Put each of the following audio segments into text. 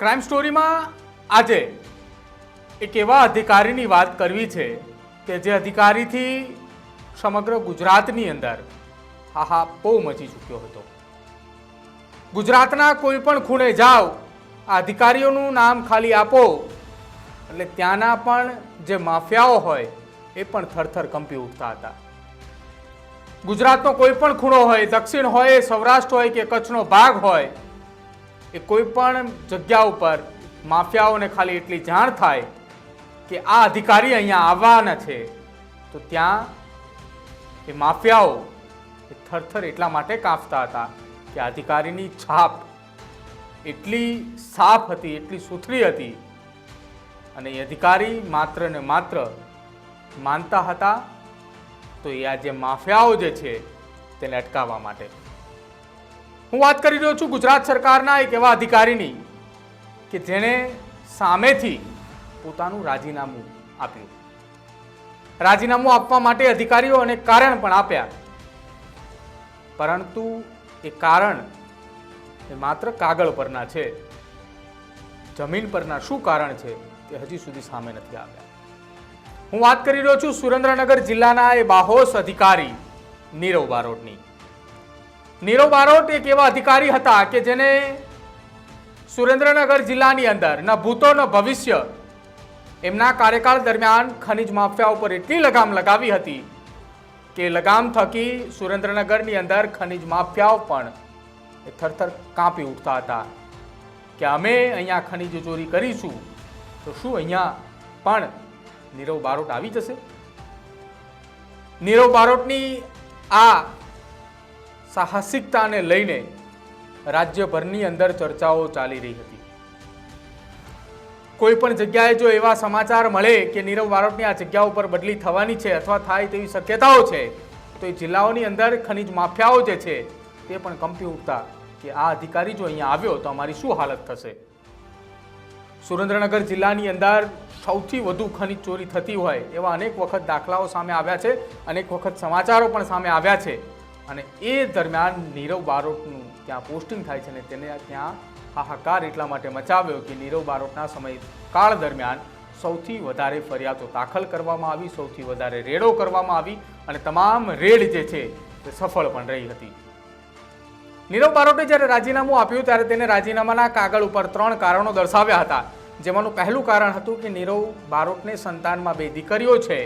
Crime સ્ટોરીમાં આજે એક એવા અધિકારીની વાત કરવી છે કે જે અધિકારીથી સમગ્ર ગુજરાતની અંદર હાહાપો મચી ચૂક્યો હતો। ગુજરાતના કોઈ પણ ખૂણે જાઓ, આ અધિકારીઓનું નામ ખાલી આપો એટલે ત્યાંના પણ જે માફિયાઓ હોય એ પણ થરથર કંપી ઉઠતા હતા। ગુજરાતનો કોઈ પણ ખૂણો હોય, દક્ષિણ હોય, સૌરાષ્ટ્ર હોય કે કચ્છનો ભાગ હોય, એ કોઈ પણ જગ્યા ઉપર માફિયાઓને ખાલી એટલી જાણ થાય કે આ અધિકારી અહીંયા આવવાના છે તો ત્યાં એ માફિયાઓ એ થરથર એટલા માટે કાંપતા હતા કે અધિકારીની છાપ એટલી સાફ હતી, એટલી સુથરી હતી અને એ અધિકારી માત્ર ને માત્ર માનતા હતા તો એ આ જે માફિયાઓ જે છે તેને અટકાવવા માટે। હું વાત કરી રહ્યો છું ગુજરાત સરકારના એક એવા અધિકારીની કે જેણે સામેથી પોતાનું રાજીનામું આપ્યું। રાજીનામું આપવા માટે અધિકારીઓ અનેક કારણ પણ આપ્યા, પરંતુ એ કારણ એ માત્ર કાગળ પરના છે, જમીન પરના શું કારણ છે તે હજી સુધી સામે નથી આવ્યા। હું વાત કરી રહ્યો છું સુરેન્દ્રનગર જિલ્લાના એ બાહોશ અધિકારી નીરવ બારોટની। નીરવ બારોટ એક એવા અધિકારી હતા કે જેને સુરેન્દ્રનગર જિલ્લાની અંદર ન ભૂતો ન ભવિષ્ય એમના કાર્યકાળ દરમિયાન ખનિજ માફિયા ઉપર એટલી લગામ લગાવી હતી કે લગામ થકી સુરેન્દ્રનગરની અંદર ખનિજ માફિયાઓ પણ એ થરથર કાંપી ઉઠતા હતા કે અમે અહીંયા ખનિજ ચોરી કરીશું તો શું અહીંયા પણ નીરવ બારોટ આવી જશે। નીરવ બારોટની આ સાહસિકતાને લઈને રાજ્યભરની અંદર ચર્ચાઓ ચાલી રહી હતી। કોઈ પણ જગ્યાએ જો એવા સમાચાર મળે કે નીરવ બારોટની આ જગ્યા ઉપર બદલી થવાની છે અથવા થાય તેવી શક્યતાઓ છે તો એ જિલ્લાઓની અંદર ખનિજ માફિયાઓ જે છે તે પણ કંપી ઉઠતા કે આ અધિકારી જો અહીંયા આવ્યો તો અમારી શું હાલત થશે। સુરેન્દ્રનગર જિલ્લાની અંદર સૌથી વધુ ખનિજ ચોરી થતી હોય એવા અનેક વખત દાખલાઓ સામે આવ્યા છે, અનેક વખત સમાચારો પણ સામે આવ્યા છે અને એ દરમિયાન નીરવ બારોટનું ત્યાં પોસ્ટિંગ થાય છે અને તેને ત્યાં હાહાકાર એટલા માટે મચાવ્યો કે નીરવ બારોટના સમયકાળ દરમિયાન સૌથી વધારે ફરિયાદો દાખલ કરવામાં આવી, સૌથી વધારે રેડો કરવામાં આવી અને તમામ રેડ જે છે તે સફળ પણ રહી હતી। નીરવ બારોટે જ્યારે રાજીનામું આપ્યું ત્યારે તેને રાજીનામાના કાગળ ઉપર 3 કારણો દર્શાવ્યા હતા, જેમાંનું પહેલું કારણ હતું કે નીરવ બારોટને સંતાનમાં 2 દીકરીઓ છે,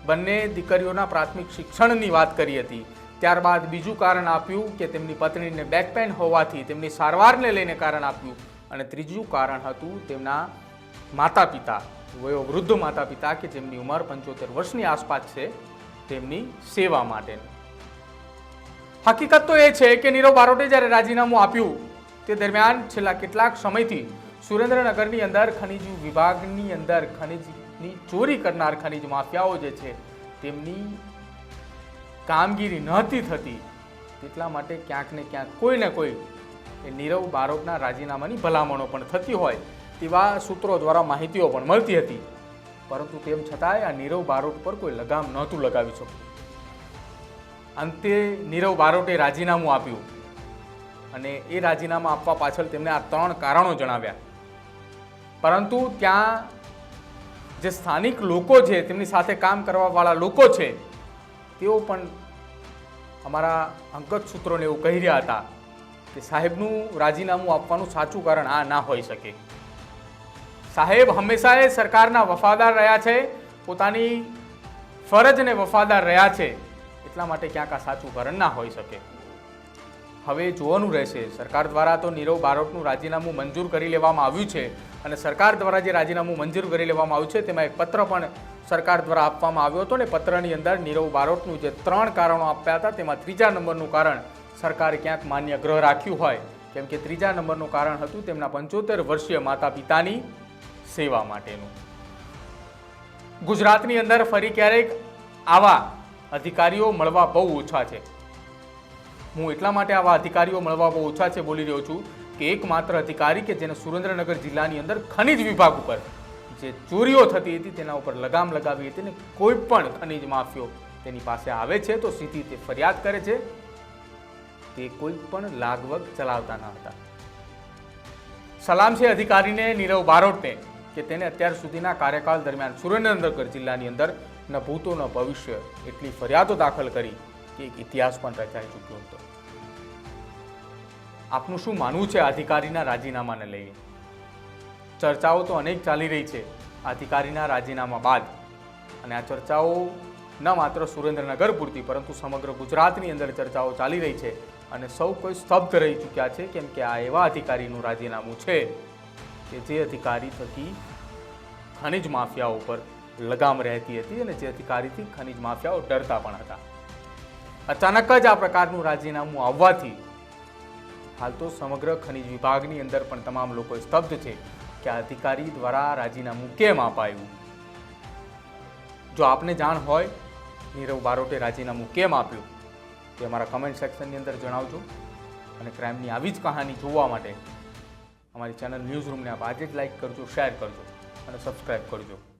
બંને દીકરીઓના પ્રાથમિક શિક્ષણની વાત કરી હતી। ત્યારબાદ બીજું કારણ આપ્યું કે તેમની પત્નીને બેક પેઇન હોવાથી તેમની સારવારને લઈને કારણ આપ્યું અને ત્રીજું કારણ હતું તેમના માતા પિતા, વયોવૃદ્ધ માતા પિતા કે જેમની ઉંમર 75 વર્ષની આસપાસ છે તેમની સેવા માટેનું। હકીકત તો એ છે કે નીરવ બારોટે જ્યારે રાજીનામું આપ્યું તે દરમિયાન છેલ્લા કેટલાક સમયથી સુરેન્દ્રનગરની અંદર ખનિજ વિભાગની અંદર ખનિજની ચોરી કરનાર ખનિજ માફિયાઓ જે છે તેમની કામગીરી નહોતી થતી, એટલા માટે ક્યાંક ને ક્યાંક કોઈ ને કોઈ એ નીરવ બારોટના રાજીનામાની ભલામણો પણ થતી હોય તેવા સૂત્રો દ્વારા માહિતીઓ પણ મળતી હતી, પરંતુ તેમ છતાંય આ નીરવ બારોટ પર કોઈ લગામ નહોતું લગાવી શકતું। અંતે નીરવ બારોટે રાજીનામું આપ્યું અને એ રાજીનામું આપવા પાછળ તેમને આ 3 કારણો જણાવ્યા, પરંતુ ત્યાં જે સ્થાનિક લોકો છે, તેમની સાથે કામ કરવાવાળા લોકો છે, તેઓ પણ અમારા અંગત સૂત્રોને એવું કહી રહ્યા હતા કે સાહેબનું રાજીનામું આપવાનું સાચું કારણ આ ના હોઈ શકે। સાહેબ હંમેશા સરકારના વફાદાર રહ્યા છે, પોતાની ફરજને વફાદાર રહ્યા છે, એટલા માટે ક્યાંક આ સાચું કારણ ના હોઈ શકે। હવે જોવાનું રહેશે, સરકાર દ્વારા તો નીરવ બારોટનું રાજીનામું મંજૂર કરી લેવામાં આવ્યું છે અને સરકાર દ્વારા જે રાજીનામું મંજૂર કરી લેવામાં આવ્યું છે તેમાં એક પત્ર પણ સરકાર દ્વારા આપવામાં આવ્યો હતો ને પત્રની અંદર નીરવ બારોટનું જે 3 કારણો આપ્યા હતા તેમાં 3જા નંબરનું કારણ સરકારે ક્યાંક માન્ય ગ્રહ રાખ્યું હોય, કેમ કે 3જા નંબરનું કારણ હતું તેમના 75 વર્ષીય માતા પિતાની સેવા માટેનું। ગુજરાતની અંદર ફરી ક્યારેક આવા અધિકારીઓ મળવા બહુ ઓછા છે। હું એટલા માટે આવા અધિકારીઓ મળવા બહુ ઓછા છે બોલી રહ્યો છું કે એકમાત્ર અધિકારી કે જેને સુરેન્દ્રનગર જિલ્લાની અંદર ખનિજ વિભાગ ઉપર જે ચોરીઓ થતી હતી તેના ઉપર લગામ લગાવી હતી ને કોઈ પણ ખનિજ માફિયો તેની પાસે આવે છે તો સીધી તે ફરિયાદ કરે છે, તે કોઈ પણ લાગવગ ચલાવતા ન હતા। સલામ છે અધિકારીને નીરવ બારોટને કે તેને અત્યાર સુધીના કાર્યકાળ દરમિયાન સુરેન્દ્રનગર જિલ્લાની અંદર ન ભૂતો ન ભવિષ્ય એટલી ફરિયાદો દાખલ કરી કે એક ઇતિહાસ પણ રચાઈ ચૂક્યો હતો. આપનું શું માનવું છે અધિકારીના રાજીનામાને લઈને? ચર્ચાઓ તો અનેક ચાલી રહી છે અધિકારીના રાજીનામા બાદ, અને આ ચર્ચાઓ ન માત્ર સુરેન્દ્રનગર પૂરતી પરંતુ સમગ્ર ગુજરાતની અંદર ચર્ચાઓ ચાલી રહી છે અને સૌ કોઈ સ્તબ્ધ રહી ચૂક્યા છે, કેમ કે આ એવા અધિકારીનું રાજીનામું છે કે જે અધિકારી થકી ખનિજ માફિયાઓ પર લગામ રહેતી હતી અને જે અધિકારીથી ખનિજ માફિયાઓ ડરતા પણ હતા. અચાનક જ આ પ્રકારનું રાજીનામું આવવાથી હાલ તો સમગ્ર ખનિજ વિભાગની અંદર પણ તમામ લોકો સ્તબ્ધ છે કે આ અધિકારી દ્વારા રાજીનામું કેમ અપાયું. જો આપને જાણ હોય નીરવ બારોટે રાજીનામું કેમ આપ્યું તે અમારા કમેન્ટ સેક્શનની અંદર જણાવજો, અને ક્રાઇમની આવી જ કહાની જોવા માટે અમારી ચેનલ ન્યૂઝ રૂમને આપ આજે જ લાઇક કરજો, શેર કરજો અને સબસ્ક્રાઇબ કરજો.